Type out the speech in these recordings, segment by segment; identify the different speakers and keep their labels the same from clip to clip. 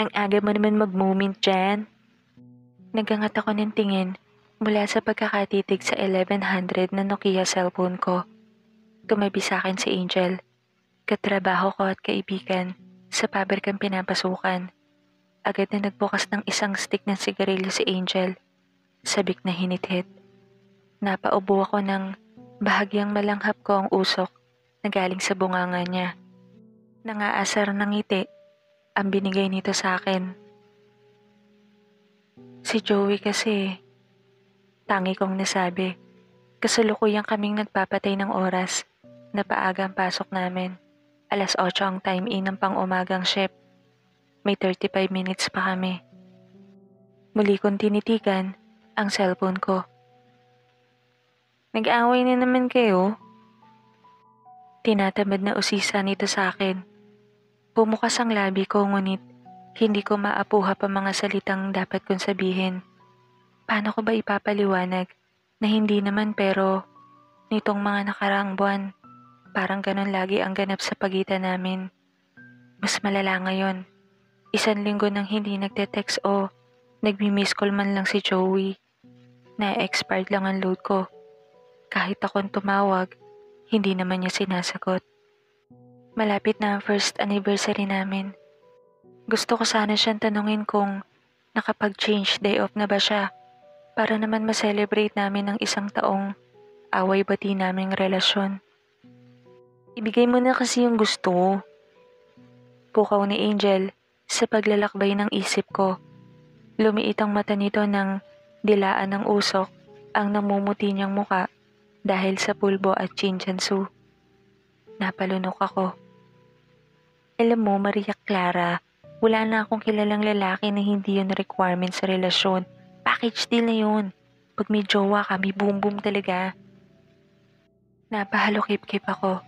Speaker 1: Ang aga mo naman mag-moment dyan. Nagangat ako ng tingin mula sa pagkakatitig sa 1100 na Nokia cellphone ko. Tumabi sa akin si Angel, katrabaho ko at kaibigan sa pabrikang pinapasukan. Agad na nagbukas ng isang stick ng sigarilyo si Angel. Sabik na hinithit. Napaubo ako ng bahagyang malanghap ko ang usok na galing sa bunganga niya. Nangaasar ng ngiti ang binigay nito sa akin. Si Joey kasi, tangi kong nasabi. Kasalukuyang kaming nagpapatay ng oras na paaga ang pasok namin. 8:00 ang time in ng pang-umagang shift. May 35 minutes pa kami. Muli kong tinitigan ang cellphone ko. Nag-away na naman kayo? Tinatamad na usisa nito sa akin. Bumukas ang labi ko ngunit hindi ko maapuha pa mga salitang dapat kong sabihin. Paano ko ba ipapaliwanag na hindi naman pero nitong mga nakaraang buwan, parang ganun lagi ang ganap sa pagitan namin. Mas malala ngayon. 1 linggo nang hindi nagte-text o nagmi-miss call man lang si Joey. Na-expired lang ang load ko. Kahit akong tumawag, hindi naman niya sinasagot. Malapit na ang first anniversary namin. Gusto ko sana siyang tanungin kung nakapag-change day off na ba siya para naman ma-celebrate namin ang 1 taong away-bati naming relasyon. Ibigay mo na kasi yung gusto. Pukaw ni Angel sa paglalakbay ng isip ko. Lumiit ang mata nito ng dilaan ng usok ang namumuti niyang muka dahil sa pulbo at chinchansú. Napalunok ako. Alam mo, Maria Clara, wala na akong kilalang lalaki na hindi yun requirement sa relasyon. Package deal na yun. Pag may jowa ka, may boom boom talaga. Napahalukip-kip ako.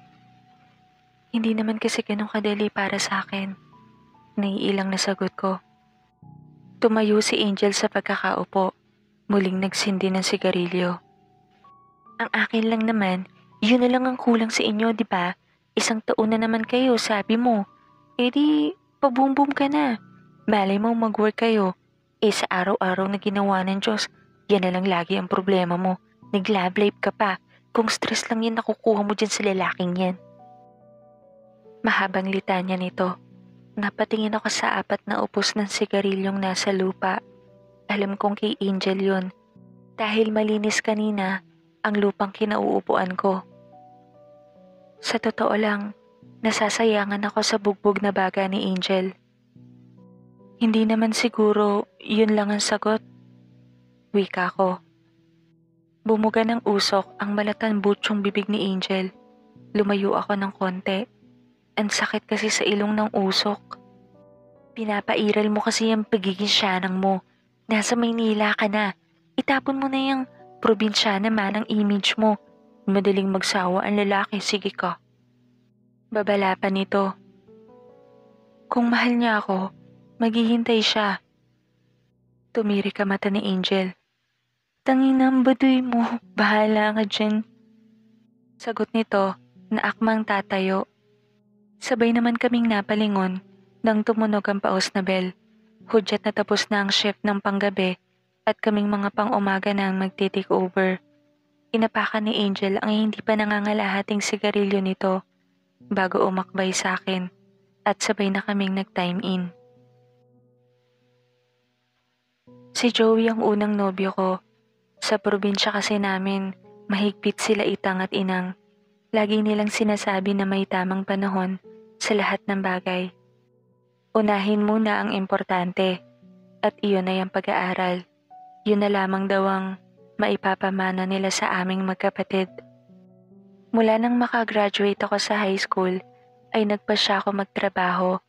Speaker 1: Hindi naman kasi ganun kadali para sa akin. Naiilang na sagot ko. Tumayo si Angel sa pagkakaupo. Muling nagsindi ng sigarilyo. Ang akin lang naman, yun na lang ang kulang sa inyo, di ba? 1 taon na naman kayo, sabi mo. Eh di, paboom-boom ka na. Malay mo mag-work kayo. Eh sa araw-araw na ginawa ng Diyos, yan na lang lagi ang problema mo. Nag-love life ka pa. Kung stress lang yan nakukuha mo dyan sa lalaking yan. Mahabang litanya nito. Napatingin ako sa 4 na upos ng sigarilyong nasa lupa. Alam kong kay Angel yun. Dahil malinis kanina ang lupang kinauupuan ko. Sa totoo lang, nasasayangan ako sa bugbog na baga ni Angel. Hindi naman siguro yun lang ang sagot. Wika ko. Bumuga ng usok ang malatanbutsyong bibig ni Angel. Lumayo ako ng konti. Ang sakit kasi sa ilong ng usok. Pinapairal mo kasi yung pagiging syanang mo. Nasa Maynila ka na. Itapon mo na yung probinsya naman ang image mo. Madaling magsawa ang lalaki, sige ka. Babala pa nito. Kung mahal niya ako, maghihintay siya. Tumirik ka mata ni Angel. Tanginang baduy mo, bahala ka dyan. Sagot nito na akmang tatayo. Sabay naman kaming napalingon nang tumunog ang paos na bell. Hudyat na tapos na ang shift ng panggabi at kaming mga pang-umaga na ang magti-take over. Inapakan ni Angel ang hindi pa nangangalahating sigarilyo nito bago umakbay sa akin at sabay na kaming nag-time in. Si Joey ang unang nobyo ko. Sa probinsya kasi namin, mahigpit sila itang at inang. Lagi nilang sinasabi na may tamang panahon sa lahat ng bagay. Unahin muna ang importante at iyon ay ang pag-aaral. Yun na lamang daw ang maipapamana nila sa aming magkapatid. Mula nang makagraduate ako sa high school, ay nagpasya ako magtrabaho.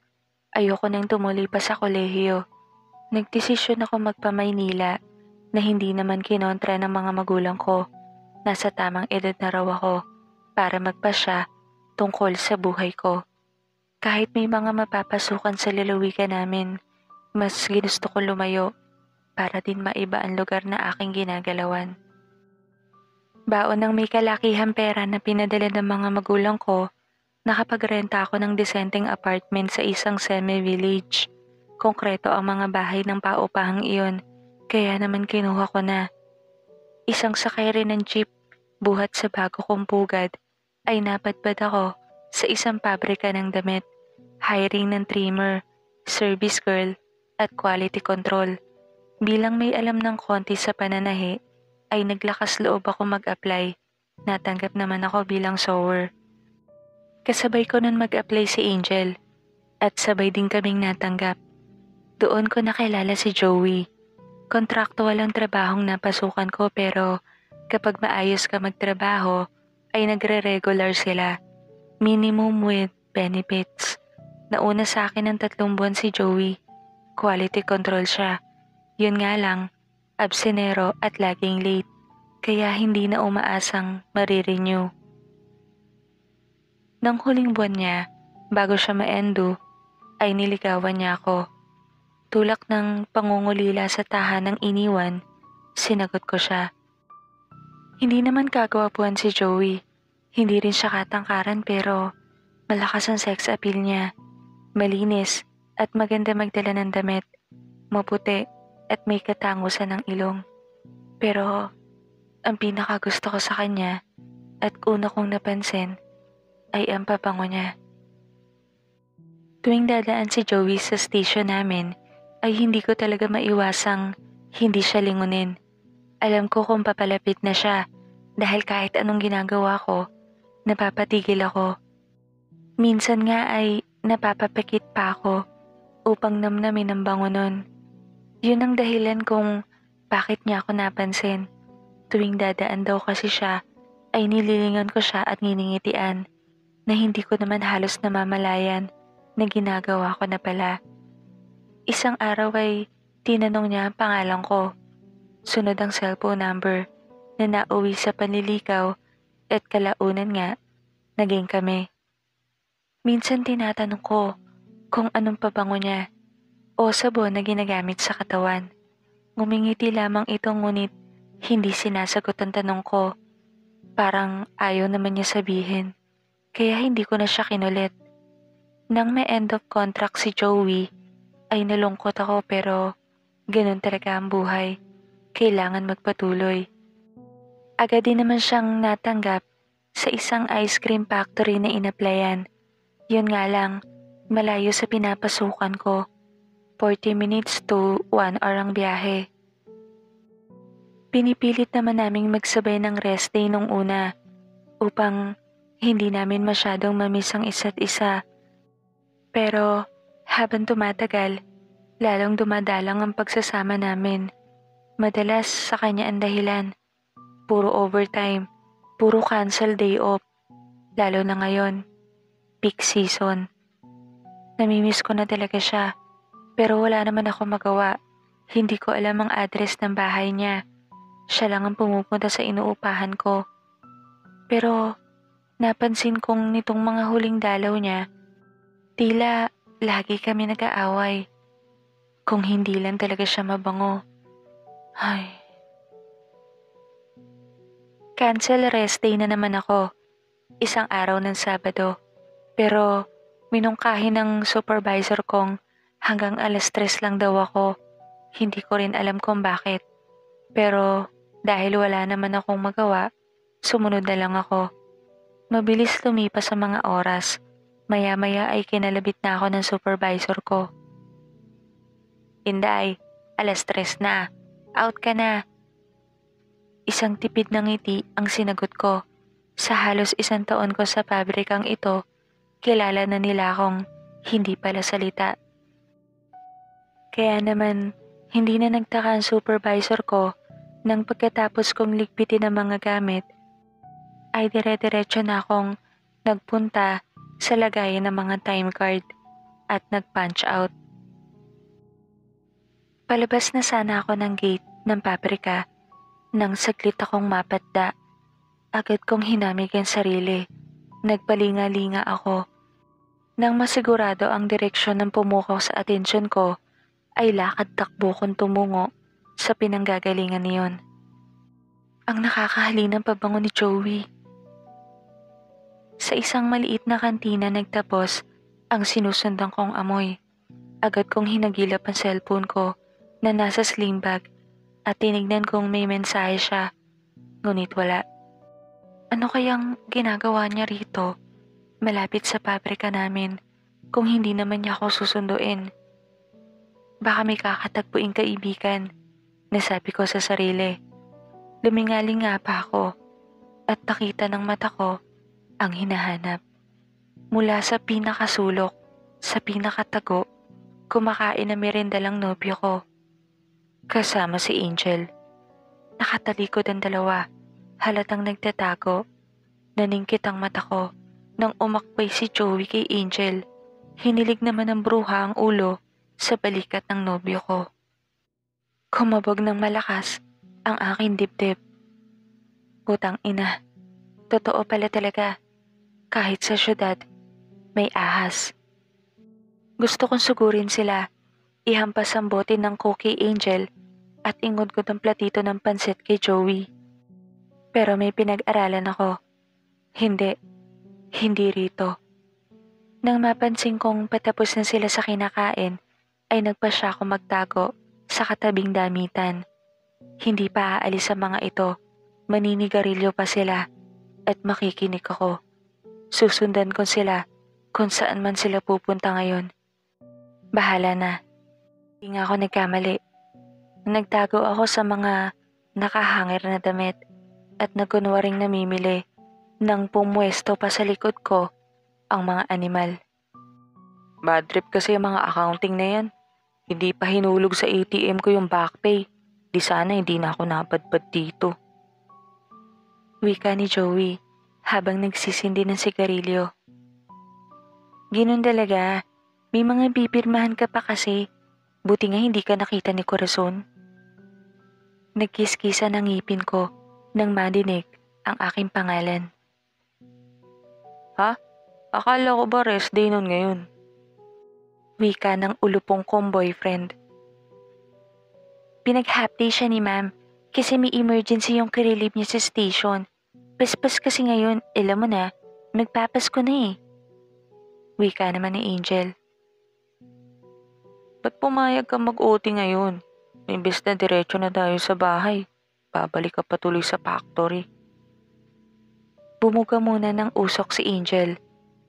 Speaker 1: Ayoko nang tumuloy pa sa kolehiyo. Nagdesisyon ako magpa-Maynila na hindi naman kinontra ng mga magulang ko. Nasa tamang edad na raw ako para magpasya tungkol sa buhay ko. Kahit may mga mapapasukan sa lalawigan namin, mas ginusto ko lumayo para din maiba ang lugar na aking ginagalawan. Baon ng may kalakihang pera na pinadala ng mga magulang ko, nakapagrenta ako ng disenteng apartment sa isang semi-village konkreto ang mga bahay ng paupahang iyon, kaya naman kinuha ko na. Isang sakay rin ng jeep buhat sa bago kong pugad ay napadpad ako sa isang pabrika ng damit, hiring ng trimmer, service girl at quality control. Bilang may alam ng konti sa pananahi, ay naglakas loob ako mag-apply. Natanggap naman ako bilang sewer. Kasabay ko nun mag-apply si Angel at sabay din kaming natanggap. Doon ko nakilala si Joey. Kontraktuwal ang trabahong napasukan ko pero kapag maayos ka magtrabaho ay nagre-regular sila. Minimum with benefits. Nauna sa akin ng 3 buwan si Joey. Quality control siya. Yun nga lang, absenero at laging late. Kaya hindi na umaasang marirenew. Nang huling buwan niya, bago siya ma-endo, ay niligawan niya ako. Tulak ng pangungulila sa tahanang iniwan, sinagot ko siya. Hindi naman kagwapuan si Joey. Hindi rin siya katangkaran pero malakas ang sex appeal niya. Malinis at maganda magdala ng damit. Maputi at may katangusan ng ilong. Pero ang pinakagusto ko sa kanya at una kong napansin ay ang pabango niya. Tuwing dadaan si Joey sa station namin, ay hindi ko talaga maiwasang hindi siya lingunin. Alam ko kung papalapit na siya dahil kahit anong ginagawa ko, napapatigil ako. Minsan nga ay napapapikit pa ako upang namnamin ang bango nun. Yun ang dahilan kung bakit niya ako napansin. Tuwing dadaan daw kasi siya, ay nililingon ko siya at nginingitian na hindi ko naman halos namamalayan na ginagawa ko na pala. Isang araw ay tinanong niya ang pangalan ko. Sunod ang cellphone number na nauwi sa panlilikaw at kalaunan nga, naging kami. Minsan tinatanong ko kung anong pabango niya o sabon na ginagamit sa katawan. Ngumingiti lamang ito ngunit hindi sinasagot ang tanong ko. Parang ayaw naman niya sabihin, kaya hindi ko na siya kinulit. Nang may end of contract si Joey, ay nalungkot ako pero ganun talaga ang buhay. Kailangan magpatuloy. Agad din naman siyang natanggap sa isang ice cream factory na inaplayan. Yun nga lang, malayo sa pinapasukan ko. 40 minutes to 1 hour ang biyahe. Pinipilit naman naming magsabay ng rest day nung una upang hindi namin masyadong mamiss ang isa't isa. Pero habang tumatagal, lalong dumadalang ang pagsasama namin. Madalas sa kanya ang dahilan. Puro overtime, puro cancel day off. Lalo na ngayon, peak season. Namimiss ko na talaga siya, pero wala naman ako magawa. Hindi ko alam ang address ng bahay niya. Siya lang ang pumupunta sa inuupahan ko. Pero napansin kong nitong mga huling dalaw niya, tila lagi kami nag-aaway. Kung hindi lang talaga siya mabango. Ay. Cancel rest day na naman ako. Isang araw ng Sabado. Pero minungkahi ng supervisor kong hanggang 3:00 lang daw ako. Hindi ko rin alam kung bakit. Pero dahil wala naman akong magawa, sumunod na lang ako. Mabilis lumipas sa mga oras. Maya-maya ay kinalabit na ako ng supervisor ko. Inday, 3:00 na. Out ka na. Isang tipid ng ngiti ang sinagot ko. Sa halos 1 taon ko sa pabrikang ito, kilala na nila akong hindi pala salita. Kaya naman, hindi na nagtaka ang supervisor ko nang pagkatapos kong ligpitin ang mga gamit, ay dire-diretso na akong nagpunta sa lagayan ng mga time card at nag-punch out. Palabas na sana ako ng gate ng pabrika nang saglit akong mapatda. Agad kong hinamig ang sarili. Nagpalinga-linga ako. Nang masigurado ang direksyon ng pumukaw sa atensyon ko, ay lakad-takbo kong tumungo sa pinanggagalingan niyon. Ang nakakahalinang pabango ni Joey. Sa isang maliit na kantina nagtapos ang sinusundan kong amoy. Agad kong hinagilap ang cellphone ko na nasa sling bag at tinignan kong may mensahe siya, ngunit wala. Ano kayang ginagawa niya rito, malapit sa pabrika namin, kung hindi naman niya ako susunduin? Baka may kakatagpuing kaibigan, nasabi ko sa sarili. Lumingaling nga pa ako at nakita ng mata ko ang hinahanap. Mula sa pinakasulok, sa pinakatago, kumakain na merienda lang nobyo ko. Kasama si Angel. Nakatalikod ang dalawa, halatang nagtatago. Naningkit ang mata ko nang umakbay si Joey kay Angel. Hinilig naman ng bruha ang ulo sa balikat ng nobyo ko. Kumabog ng malakas ang aking dibdib. Putang ina, totoo pala talaga. Kahit sa syudad, may ahas. Gusto kong sugurin sila, ihampas ang bote ng Coke Angel at ingod-ngod ang platito ng pansit kay Joey. Pero may pinag-aralan ako. Hindi rito. Nang mapansin kong patapos na sila sa kinakain, ay nagpa siya ako magtago sa katabing damitan. Hindi pa aalis sa mga ito, maninigarilyo pa sila at makikinig ako. Susundan ko sila kung saan man sila pupunta ngayon. Bahala na. Hindi nga ako nagkamali. Nagtago ako sa mga nakahangir na damit at nagkunwaring namimili nang pumwesto pa sa likod ko ang mga animal. Bad trip kasi yung mga accounting na yan. Hindi pa hinulog sa ATM ko yung backpay. Di sana hindi na ako napadpad dito. Wika ni Joey habang nagsisindi ng sigarilyo. Ganun talaga. May mga bipirmahan ka pa kasi. Buti nga hindi ka nakita ni Corazon. Nagkiskisa ng ngipin ko nang madinig ang aking pangalan. Ha? Akala ko ba rest day nun ngayon? Wika ng ulupong kong boyfriend. Pinag-half day siya ni ma'am kasi may emergency yung kirelieve niya sa station. Paspas kasi ngayon, alam mo na, nagpapasko na eh. Wika naman ni Angel. Ba't pumayag ka mag-OT ngayon? Imbes na diretso na tayo sa bahay. Babalik ka pa tuloy sa factory. Bumuga muna ng usok si Angel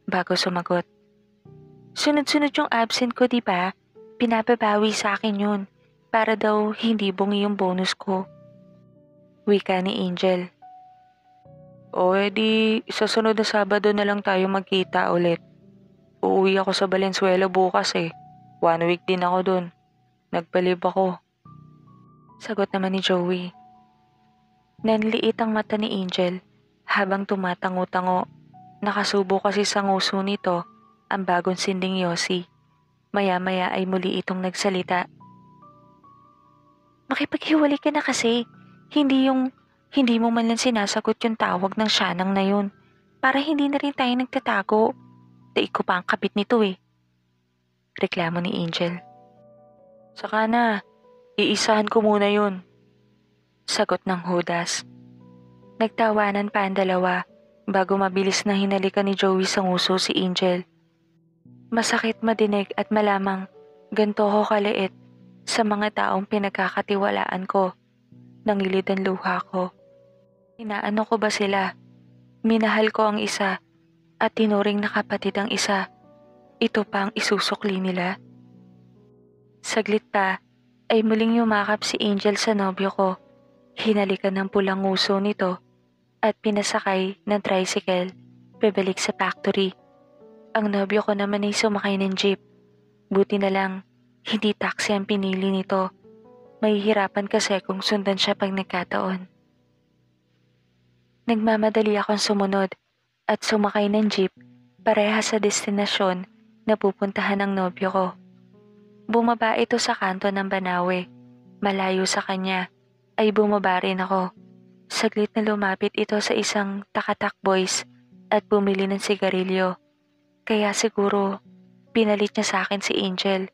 Speaker 1: bago sumagot. Sunod-sunod yung absent ko, di ba? Pinapabawi sa akin yun para daw hindi bungi yung bonus ko. Wika ni Angel. O edi, sa sunod na Sabado na lang tayo magkita ulit. Uuwi ako sa Valenzuela bukas eh. 1 week din ako dun. Nagpalib ako. Sagot naman ni Joey. Nanliit ang mata ni Angel habang tumatango-tango. Nakasubo kasi sa nguso nito ang bagong sinding yosi. Maya-maya ay muli itong nagsalita. Makipaghiwalay ka na kasi. Hindi mo man lang sinasagot yung tawag ng syanang na yun. Para hindi na rin tayo nagtatago. Daig ko pa ang kabit nito eh. Reklamo ni Angel. Saka na, iisahan ko muna yun. Sagot ng Judas. Nagtawanan pa ang dalawa bago mabilis na hinalikan ni Joey sa nguso si Angel. Masakit madinig at malamang ganto ko kaliit sa mga taong pinagkakatiwalaan ko. Nangilid ang luha ko. Inaano ko ba sila? Minahal ko ang isa at tinuring na kapatid ang isa. Ito pa ang isusukli nila. Saglit pa ay muling yumakap si Angel sa nobyo ko. Hinalikan ng pulang nguso nito at pinasakay ng tricycle pabalik sa factory. Ang nobyo ko naman ay sumakay ng jeep. Buti na lang, hindi taxi ang pinili nito. Mahihirapan kasi kung sundan siya pag nagkataon. Nagmamadali akong sumunod at sumakay ng jeep parehas sa destinasyon na pupuntahan ng nobyo ko. Bumaba ito sa kanto ng Banawe. Malayo sa kanya ay bumaba rin ako. Saglit na lumapit ito sa isang Takatak Boys at bumili ng sigarilyo. Kaya siguro pinalit niya sa akin si Angel.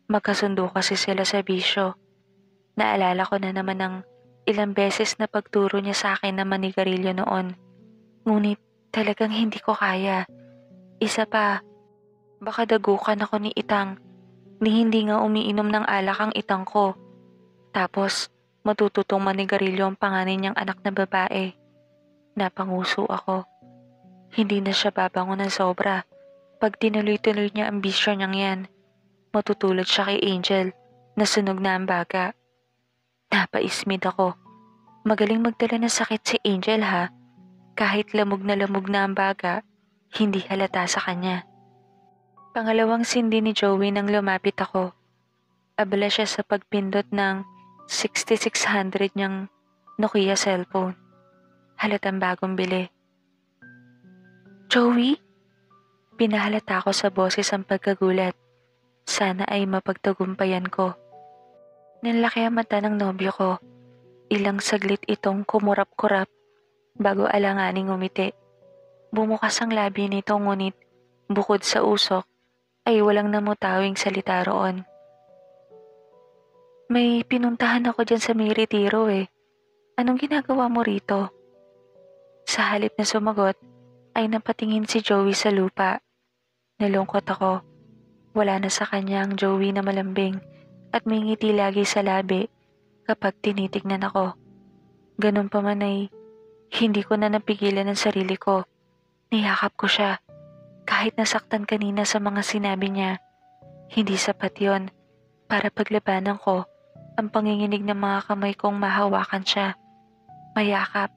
Speaker 1: Magkasundo kasi sila sa bisyo. Naalala ko na naman ng ilang beses na pagturo niya sa akin na manigarilyo noon. Ngunit talagang hindi ko kaya. Isa pa, baka dagukan ako ni Itang. ni hindi nga umiinom ng alak ang itang ko. Tapos, matututong manigarilyo ang panganay niyang anak na babae. Napanguso ako. Hindi na siya babangon ng sobra. Pag tinuloy-tuloy niya ang bisyo niyang yan, matutulad siya kay Angel na sunog na ang baga. Napaismid ako. Magaling magdala ng sakit si Angel ha. Kahit lamog na ang baga, hindi halata sa kanya. Pangalawang sindi ni Joey nang lumapit ako. Abala siya sa pagpindot ng 6600 niyang Nokia cellphone. Halatang bagong bili. Joey? Pinahalata ko sa boses ang pagkagulat. Sana ay mapagtagumpayan ko. Nanlaki ang mata ng nobyo ko. Ilang saglit itong kumurap-kurap bago alanganing umiti. Bumukas ang labi nito ngunit bukod sa usok ay walang namutawing salita roon. May pinuntahan ako dyan sa may retiro eh. Anong ginagawa mo rito? Sa halip na sumagot ay napatingin si Joey sa lupa. Nalungkot ako. Wala na sa kanya ang Joey na malambing at may ngiti lagi sa labi kapag tinitignan ako. Ganun pa man ay hindi ko na napigilan ang sarili ko. Niyakap ko siya. Kahit nasaktan kanina sa mga sinabi niya, hindi sapat yon para paglabanan ko ang panginginig ng mga kamay kong mahawakan siya, mayakap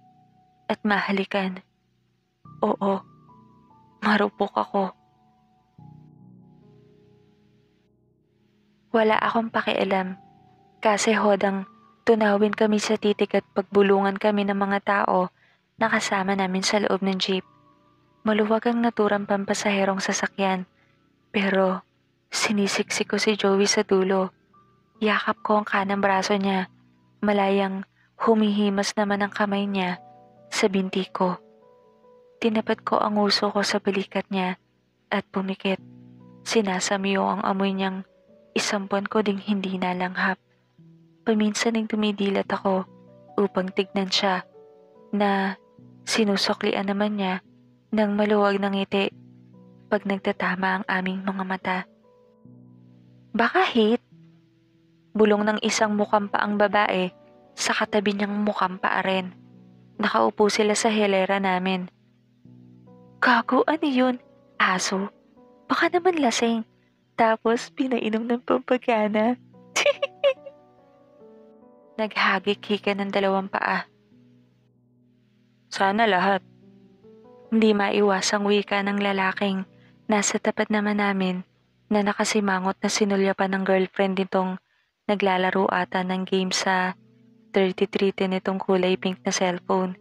Speaker 1: at mahalikan. Oo, marupok ako. Wala akong pakialam kasi hodang tunawin kami sa titig at pagbulungan kami ng mga tao na kasama namin sa loob ng jeep. Maluwag ang naturang pampasaherong sasakyan pero sinisiksik ko si Joey sa dulo. Yakap ko ang kanang braso niya, malayang humihimas naman ang kamay niya sa binti ko. Tinapat ko ang uso ko sa balikat niya at pumikit. Sinasamyo ang amoy niyang isang buwan ko ding hindi nalanghap. Paminsan nang tumidilat ako upang tignan siya na sinusuklian naman niya ng maluwag ng ngiti pag nagtatama ang aming mga mata. Baka hate? Bulong ng isang mukhang paang babae sa katabi niyang mukhang paa rin. Nakaupo sila sa hilera namin. Gago, ano yun? Aso? Baka naman lasing. Tapos pinainom ng pampagana. Naghagik-hika ng dalawang paa. Sana lahat. Hindi maiwasang wika ng lalaking nasa tapat naman namin na nakasimangot na sinulyapan ng girlfriend nitong naglalaro ata ng game sa 3310 nitong kulay pink na cellphone.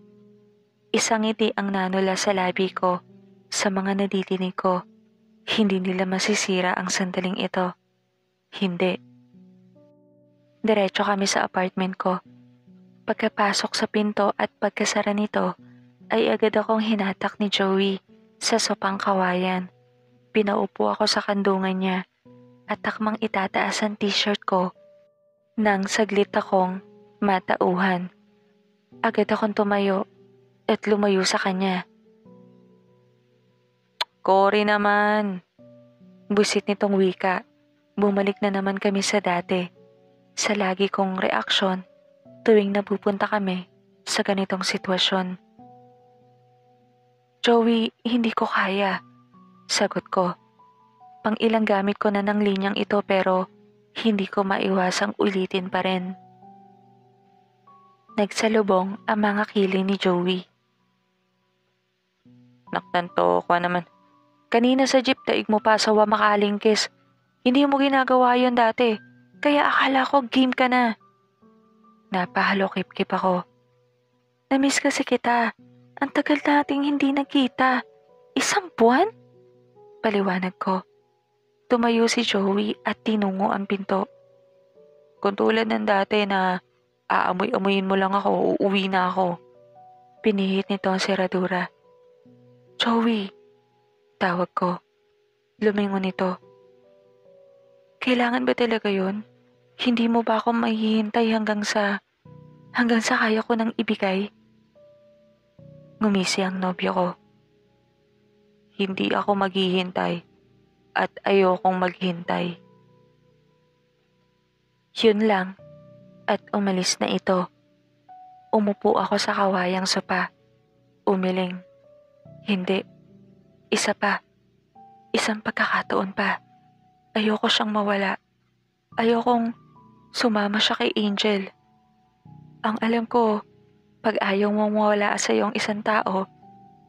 Speaker 1: Isang ngiti ang nanula sa labi ko sa mga nadidinig ko. Hindi nila masisira ang sandaling ito. Hindi. Diretso kami sa apartment ko. Pagkapasok sa pinto at pagkasara nito, ay agad akong hinatak ni Joey sa sopang kawayan. Pinaupo ako sa kandungan niya at takmang itataas ang t-shirt ko nang saglit akong matauhan. Agad akong tumayo at lumayo sa kanya. Cory naman. Busit nitong wika. Bumalik na naman kami sa dati. Sa lagi kong reaksyon tuwing napupunta kami sa ganitong sitwasyon. Joey, hindi ko kaya. Sagot ko. Pang-ilang gamit ko na ng linyang ito pero hindi ko maiwasang ulitin pa rin. Nagsalubong ang mga kiling ni Joey. Naktanto ko naman. Kanina sa jeep daig mo pa sa makalingkis. Hindi mo ginagawa yon dati. Kaya akala ko game ka na. Napahalokip-kip ako. Namiss kasi kita. Ang tagal nating hindi nagkita. 1 buwan? Paliwanag ko. Tumayo si Joey at tinungo ang pinto. Kung tulad ng dati na aamoy-amoyin mo lang ako, uuwi na ako. Pinihit nito ang seradura. Joey, tawag ko. Lumingon ito. Kailangan ba talaga yun? Hindi mo ba ako mahihintay hanggang sa kaya ko nang ibigay? Ngumisi ang nobyo ko. Hindi ako maghihintay at ayokong maghintay. Yun lang, at umalis na ito. Umupo ako sa kawayang sopa. Umiling. Hindi. Isa pa. Isang pagkakataon pa. Ayoko siyang mawala. Ayokong sumama siya kay Angel. Ang alam ko, pag ayaw mong mawala sa iyong isang tao,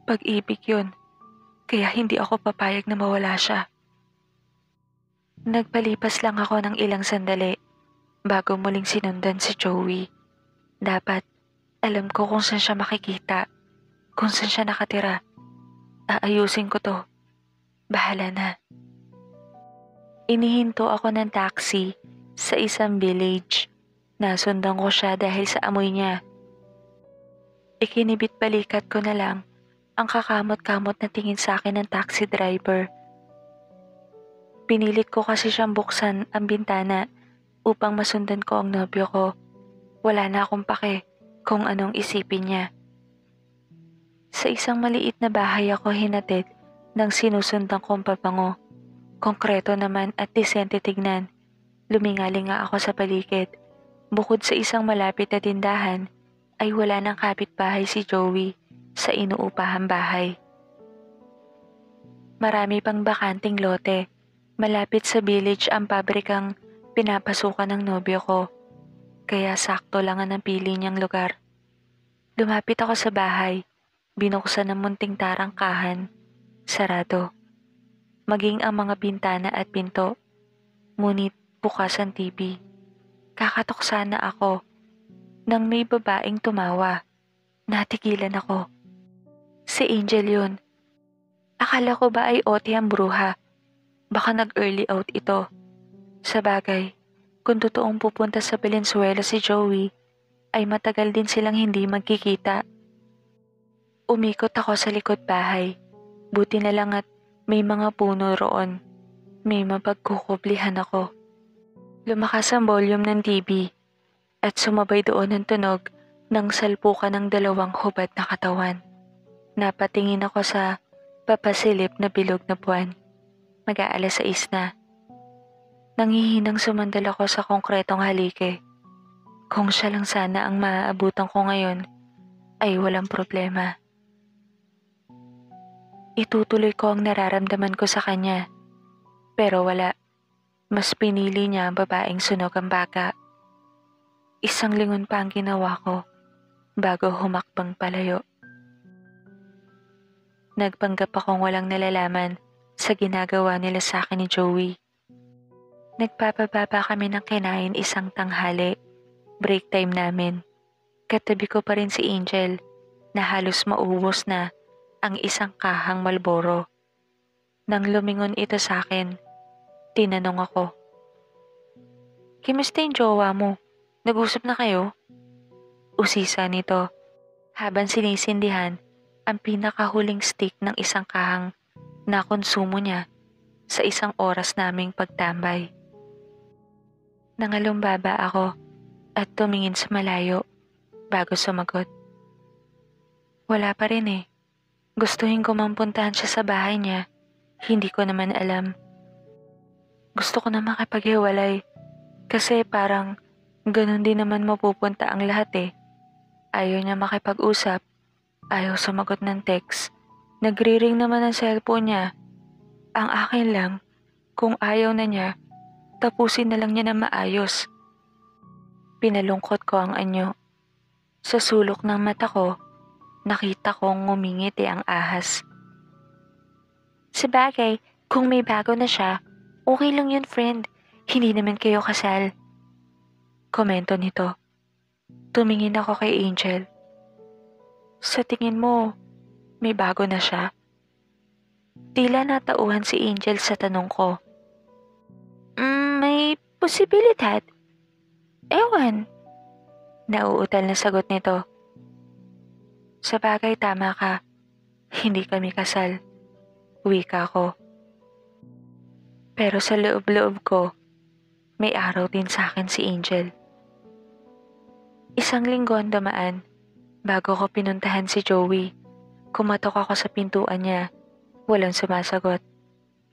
Speaker 1: pag-ibig yun. Kaya hindi ako papayag na mawala siya. Nagpalipas lang ako ng ilang sandali bago muling sinundan si Joey. Dapat, alam ko kung saan siya makikita, kung saan siya nakatira. Aayusin ko to. Bahala na. Inihinto ako ng taxi sa isang village. Nasundan ko siya dahil sa amoy niya. Ikinibit balikat ko na lang ang kakamot-kamot na tingin sa akin ng taxi driver. Pinilit ko kasi siyang buksan ang bintana upang masundan ko ang nobyo ko. Wala na akong pake kung anong isipin niya. Sa isang maliit na bahay ako hinatid ng sinusundan kong pabango. Konkreto naman at disente tignan. Lumingalinga ako sa paligid. Bukod sa isang malapit na tindahan, ay wala nang kapitbahay si Joey sa inuupahang bahay. Marami pang bakanting lote. Malapit sa village ang pabrikang pinapasukan ng nobyo ko. Kaya sakto lang ang napili niyang lugar. Lumapit ako sa bahay. Binuksan ng munting tarangkahan. Sarado. Maging ang mga bintana at pinto. Ngunit bukas ang TV. Kakatok sana ako nang may babaeng tumawa. Natigilan ako. Si Angel yun. Akala ko ba ay ote ang bruha? Baka nag-early out ito. Sa bagay, kung totoong pupunta sa Valenzuela si Joey, ay matagal din silang hindi magkikita. Umikot ako sa likod bahay. Buti na lang at may mga puno roon. May mapagkukublihan ako. Lumakas ang volume ng TV at sumabay doon ang tunog ng salpukan ng dalawang hubad na katawan. Napatingin ako sa papasilip na bilog na buwan. Mag-aalas 6 na. Nanghihinang sumandal ako sa konkretong halike. Kung siya lang sana ang maaabutan ko ngayon, ay walang problema. Itutuloy ko ang nararamdaman ko sa kanya. Pero wala. Mas pinili niya ang babaeng sunog ang baka. Isang lingon pa ang ginawa ko bago humakbang palayo. Nagpanggap akong walang nalalaman sa ginagawa nila sa akin ni Joey. Nagpapababa kami ng kinain isang tanghali. Break time namin. Katabi ko pa rin si Angel na halos maubos na ang isang kahang Marlboro. Nang lumingon ito sa akin, tinanong ako. Kimusta yung jowa mo? Nag-usap na kayo? Usisa nito habang sinisindihan ang pinakahuling stick ng isang kahang na konsumo niya sa isang oras naming pagtambay. Nangalumbaba ako at tumingin sa malayo bago sumagot. Wala pa rin eh. Gustuhin ko mampuntahan siya sa bahay niya. Hindi ko naman alam. Gusto ko na makipaghiwalay kasi parang ganun din naman mapupunta ang lahat eh. Ayaw niya makipag-usap. Ayaw sumagot ng text. Nagri-ring naman ang cellphone niya. Ang akin lang, kung ayaw na niya, tapusin na lang niya na maayos. Pinalungkot ko ang anyo. Sa sulok ng mata ko, nakita kong ngumingiti ang ahas. Sabagay, kung may bago na siya, okay lang yun friend. Hindi naman kayo kasal. Komento nito. Tumingin ako kay Angel. Sa tingin mo, may bago na siya? Tila natauhan si Angel sa tanong ko. May posibilidad. Ewan. Nauutal na sagot nito. Sa bagay tama ka. Hindi kami kasal. Wika ko. Pero sa loob-loob ko, may araw din sa akin si Angel. Isang linggo ang dumaan bago ko pinuntahan si Joey. Kumatok ako sa pintuan niya. Walang sumasagot.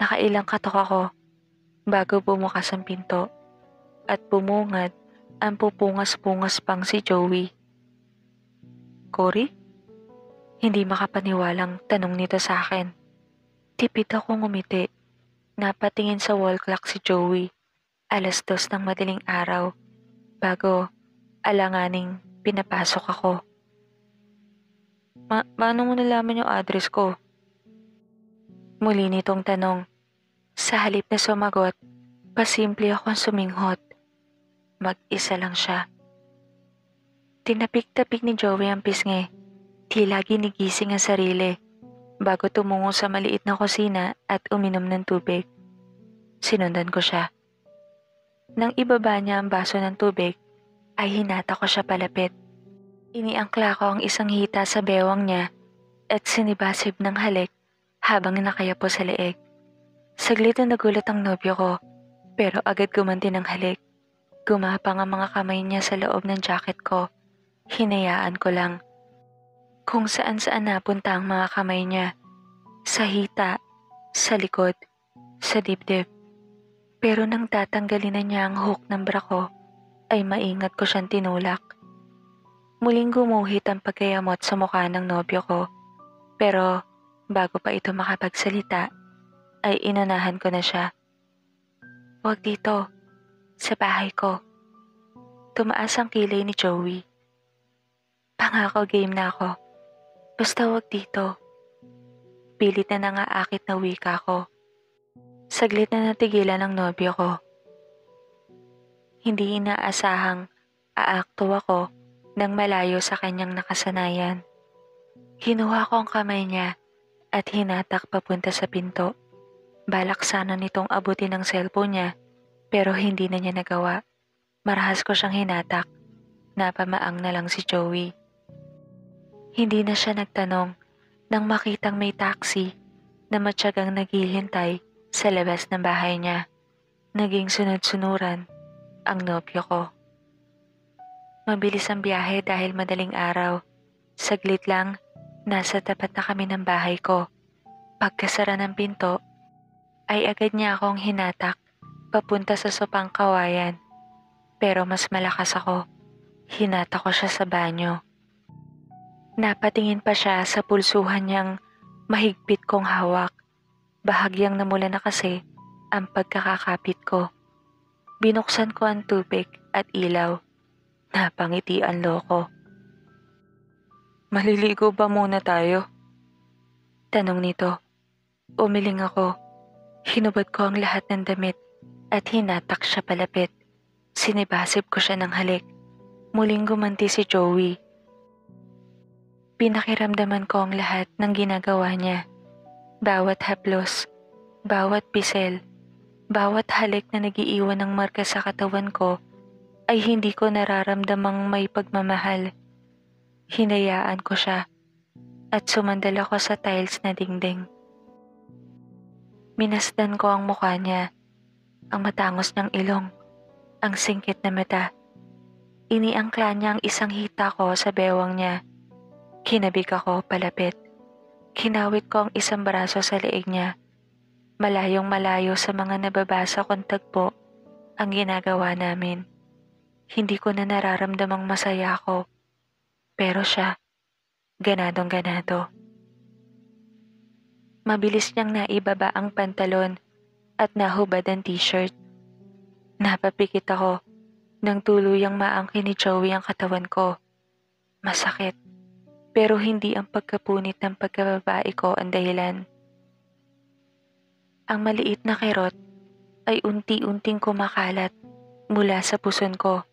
Speaker 1: Nakailang katok ako bago bumukas ang pinto. at bumungad ang pupungas-pungas pang si Joey. Cory? Hindi makapaniwalang tanong nito sa akin. Tipid akong ngumiti. Napatingin sa wall clock si Joey. 2:00 ng madaling araw. Bago alanganing pinapasok ako. Paano mo nalaman yung address ko? Muli nitong tanong. Sa halip na sumagot, pasimple akong suminghot. Mag-isa lang siya. Tinapik-tapik ni Joey ang pisngi. Tila ginigising ang sarili bago tumungo sa maliit na kusina at uminom ng tubig. Sinundan ko siya. Nang ibaba niya ang baso ng tubig, ay hinata ko siya palapit. Iniangkla ko ang isang hita sa bewang niya at sinibasib ng halik habang nakayapo sa leeg. Saglit na nagulat ang nobyo ko, pero agad gumanti ng halik. Gumapang ang mga kamay niya sa loob ng jacket ko. Hinayaan ko lang. Kung saan-saan napunta ang mga kamay niya. Sa hita, sa likod, sa dibdib. Pero nang tatanggalin na niya ang hook ng bra ko, ay maingat ko siyang tinulak. Muling gumuhit ang pagkayamot sa mukha ng nobyo ko. Pero bago pa ito makapagsalita, ay inunahan ko na siya. Huwag dito, sa bahay ko. Tumaas ang kilay ni Joey. Pangako game na ako. Basta huwag dito. Pilit na nangaakit na wika ko. Saglit na natigilan ang nobyo ko. Hindi inaasahang aakto ako nang malayo sa kanyang nakasanayan. Kinuha ko ang kamay niya at hinatak papunta sa pinto. Balak sana nitong abutin ang cellphone niya pero hindi na niya nagawa. Marahas ko siyang hinatak. Napamaang na lang si Joey. Hindi na siya nagtanong nang makitang may taxi na matyagang naghihintay sa labas ng bahay niya. Naging sunod-sunuran ang nobyo ko. Mabilis ang biyahe dahil madaling araw. Saglit lang, nasa tapat na kami ng bahay ko. Pagkasara ng pinto, ay agad niya akong hinatak papunta sa sopang kawayan. Pero mas malakas ako. Hinata ko siya sa banyo. Napatingin pa siya sa pulsuhan niyang mahigpit kong hawak. Bahagyang namula na kasi ang pagkakakapit ko. Binuksan ko ang tubig at ilaw. Napangiti ang loko. Maliligo ba muna tayo? Tanong nito. Umiling ako. Hinubad ko ang lahat ng damit at hinatak siya palapit. Sinibasib ko siya ng halik. Muling gumanti si Joey. Pinakiramdaman ko ang lahat ng ginagawa niya. Bawat haplos, bawat pisel, bawat halik na nagiiwan ng marka sa katawan ko ay hindi ko nararamdamang may pagmamahal. Hinayaan ko siya at sumandal ako sa tiles na dingding. Minasdan ko ang mukha niya, ang matangos niyang ilong, ang singkit na mata. Iniangkla niya ang isang hita ko sa bewang niya. Kinabig ako palapit. Kinawit ko ang isang braso sa leeg niya. Malayong malayo sa mga nababasa kong tagpo ang ginagawa namin. Hindi ko na nararamdamang masaya ako. Pero siya, ganadong ganado. Mabilis niyang naibaba ang pantalon at nahubad ang t-shirt. Napapikit ako nang tuluyang maangkin ni Joey ang katawan ko. Masakit. Pero hindi ang pagkapunit ng pagkababae ko ang dahilan. Ang maliit na kirot ay unti-unting kumakalat mula sa puson ko,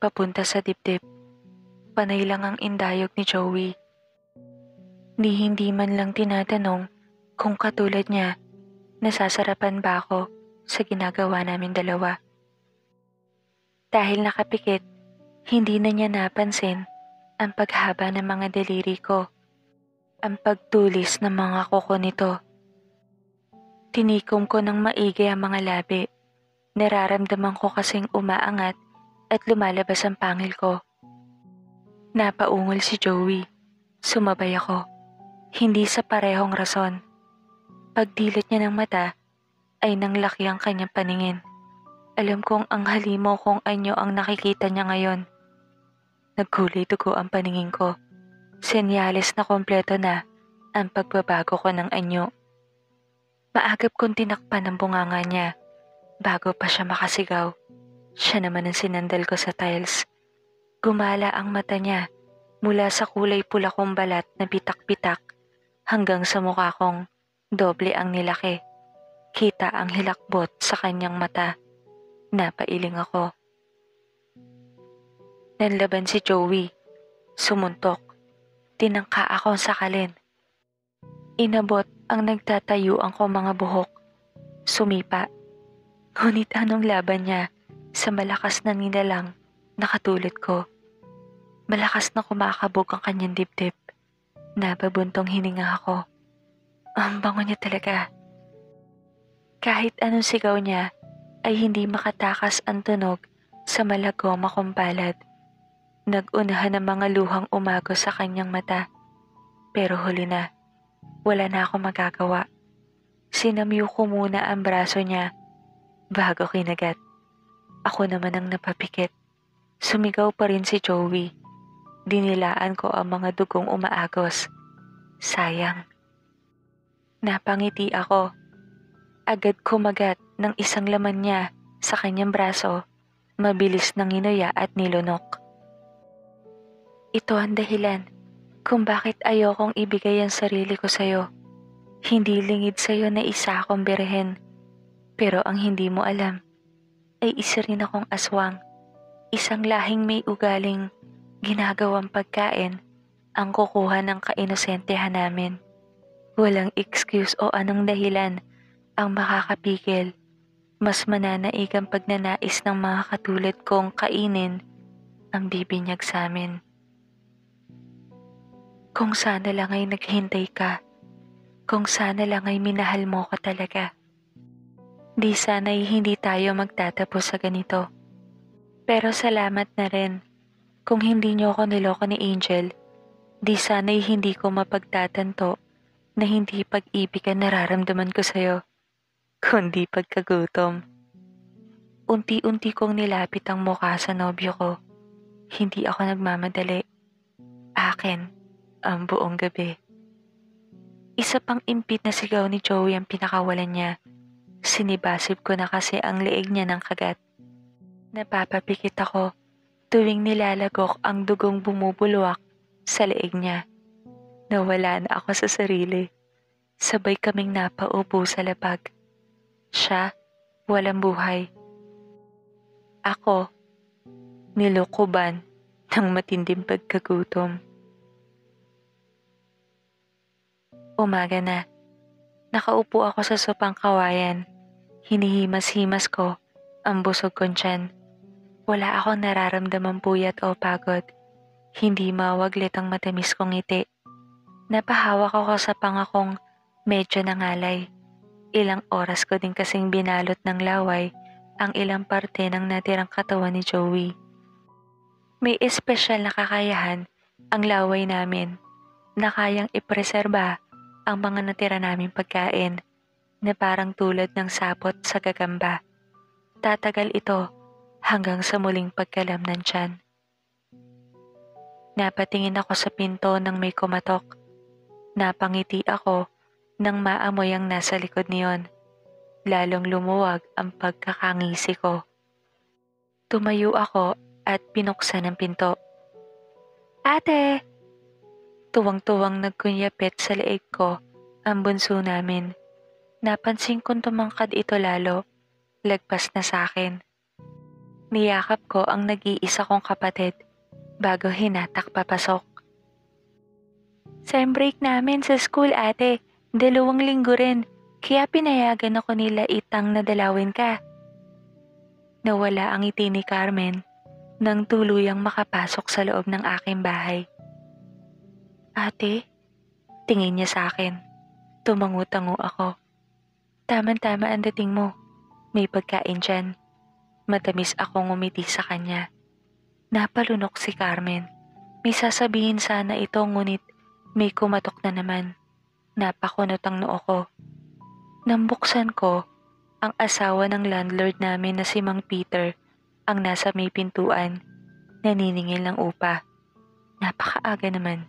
Speaker 1: papunta sa dibdib. Panay lang ang indayog ni Joey. Hindi man lang tinatanong kung katulad niya, nasasarapan ba ako sa ginagawa namin dalawa. Dahil nakapikit, hindi na niya napansin ang paghaba ng mga daliri ko, ang pagtulis ng mga kuko nito. Tinikom ko ng maigi ang mga labi. Nararamdaman ko kasing umaangat at lumalabas ang pangil ko. Napaungol si Joey. Sumabay ako. Hindi sa parehong rason. Pagdilat niya ng mata ay nanglaki ang kanyang paningin. Alam kong ang halimo kung anyo ang nakikita niya ngayon. Nagkulay dugo ang paningin ko. Senyales na kompleto na ang pagbabago ko ng anyo. Maagap kong tinakpan ang bunganga niya bago pa siya makasigaw. Siya naman ang sinandal ko sa tiles. Gumala ang mata niya mula sa kulay pula kong balat na pitak-pitak hanggang sa mukha kong doble ang nilaki. Kita ang hilakbot sa kanyang mata. Napailing ako. Nanlaban si Joey. Sumuntok. Tinangka akong sakalin. Inabot ang nagtatayo ang ko mga buhok. Sumipa. Ngunit anong laban niya sa malakas na nilalang na katulad ko. Malakas na kumakabog ang kanyang dibdib. Nababuntong hininga ako. Ang bango niya talaga. Kahit anong sigaw niya ay hindi makatakas ang tunog sa malagoma kong palad. Nag-unahan ang mga luhang umagos sa kanyang mata. Pero huli na. Wala na akong magagawa. Sinamyo ko muna ang braso niya bago kinagat. Ako naman ang napapikit. Sumigaw pa rin si Joey. Dinilaan ko ang mga dugong umaagos. Sayang. Napangiti ako. Agad kumagat ng isang laman niya sa kanyang braso. Mabilis nang inuya at nilunok. Ito ang dahilan kung bakit ayokong ibigay ang sarili ko sa'yo. Hindi lingid sa'yo na isa akong birhen. Pero ang hindi mo alam ay isa rin akong aswang. Isang lahing may ugaling ginagawang pagkain ang kukuha ng kainosentehan namin. Walang excuse o anong dahilan ang makakapigil. Mas mananaig ang pagnanais ng mga katulad kong kainin ang bibinyag sa amin. Kung sana lang ay naghintay ka. Kung sana lang ay minahal mo ko talaga. Di sana'y hindi tayo magtatapos sa ganito. Pero salamat na rin. Kung hindi niyo ako niloko ni Angel, di sana'y hindi ko mapagtatanto na hindi pag-ibig ang nararamdaman ko sa'yo, kundi pagkagutom. Unti-unti kong nilapit ang mukha sa nobyo ko. Hindi ako nagmamadali. Akin ang buong gabi. Isa pang impit na sigaw ni Joey ang pinakawalan niya. Sinibasib ko na kasi ang leeg niya ng kagat. Napapapikit ako tuwing nilalagok ang dugong bumubulwak sa leeg niya. Nawala na ako sa sarili. Sabay kaming napaupo sa lapag. Siya, walang buhay. Ako, nilukuban ng matinding pagkagutom. Umaga na. Nakaupo ako sa sopang kawayan. Hinihimas-himas ko ang busog kong tiyan. Wala akong nararamdamang puyat o pagod. Hindi mawaglit ang matamis kong ngiti. Napahawak ako sa pangakong medyo nangalay. Ilang oras ko din kasing binalot ng laway ang ilang parte ng natirang katawan ni Joey. May espesyal na kakayahan ang laway namin na kayang ipreserba ang mga natira naming pagkain na parang tulad ng sapot sa gagamba. Tatagal ito hanggang sa muling pagkalam ng tiyan. Napatingin ako sa pinto nang may kumatok. Napangiti ako nang maamoy ang nasa likod niyon. Lalong lumuwag ang pagkakangisi ko. Tumayo ako at pinuksan ang pinto. Ate! Tuwang-tuwang nagkunyapit sa leeg ko ang bunso namin. Napansin kong tumangkad ito lalo, lagpas na sa akin. Niyakap ko ang nag-iisa kong kapatid bago hinatak papasok. Sem break namin sa school ate, 2 linggo rin, kaya pinayagan ako nila Itang na dalawin ka. Nawala ang ngiti ni Carmen nang tuluyang makapasok sa loob ng aking bahay. Ate, tingin niya sa akin. Tumangu-tango ako. Tama-tama ang dating mo. May pagkain dyan. Matamis akong umiti sa kanya. Napalunok si Carmen. May sasabihin sana ito ngunit may kumatok na naman. Napakunot ang noo ko. Nang buksan ko Ang asawa ng landlord namin na si Mang Peter ang nasa may pintuan, naniningil ng upa. Napakaaga naman.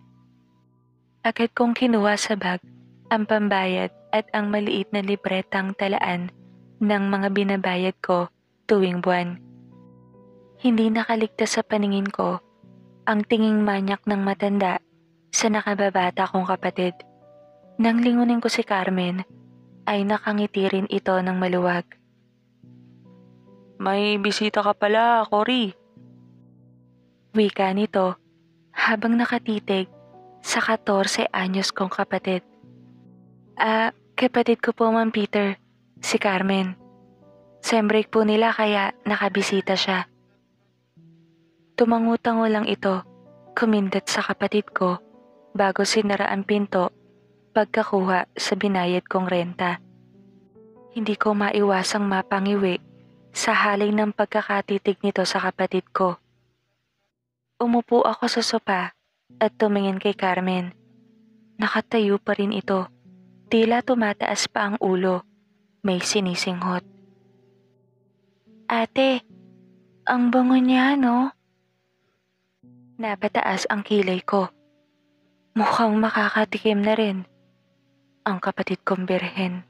Speaker 1: Agad kong kinuha sa bag ang pambayad at ang maliit na libretang talaan ng mga binabayad ko tuwing buwan. Hindi nakaligtas sa paningin ko ang tinging manyak ng matanda sa nakababata kong kapatid. Nang lingunin ko si Carmen, ay nakangiti rin ito ng maluwag. May bisita ka pala, Cory. Wika nito habang nakatitig sa 14 anyos kong kapatid. Kapatid ko po, Ma'am Peter, si Carmen. Sem break po nila kaya nakabisita siya. Tumango-tango lang ito, kumindat sa kapatid ko bago sinara ang pinto pagkakuha sa binayad kong renta. Hindi ko maiwasang mapangiwi sa halay ng pagkakatitig nito sa kapatid ko. Umupo ako sa sopa at tumingin kay Carmen. Nakatayo pa rin ito, tila tumataas pa ang ulo, may sinisinghot. Ate, ang bango niya, no? Napataas ang kilay ko. Mukhang makakatikim na rin ang kapatid kong birhen.